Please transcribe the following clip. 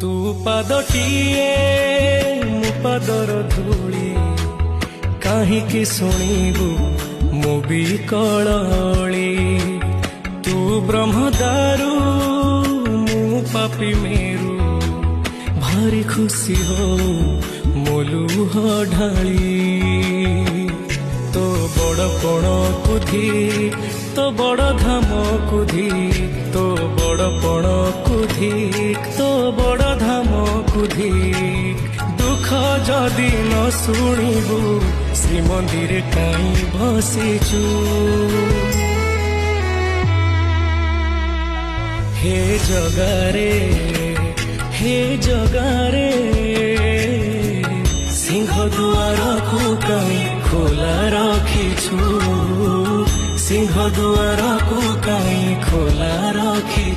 तू पादटिए मु पादर धूली काहींकि शुणिबु मु भी कळली तू ब्रह्मदारू मु पापी मेरू भारी खुशी हो मोलुह ढाली तो बड़ पण कुधी तो बड़ धाम कुधी तो बड़ पण कुधी तो बड़ धाम कुधी दुख जदि न शुणिबु श्रीमंदिर काई बसिचु हे जगारे सिंह दुआर को काई खोला रखिछु सिंह दुआर को काई खोला रखी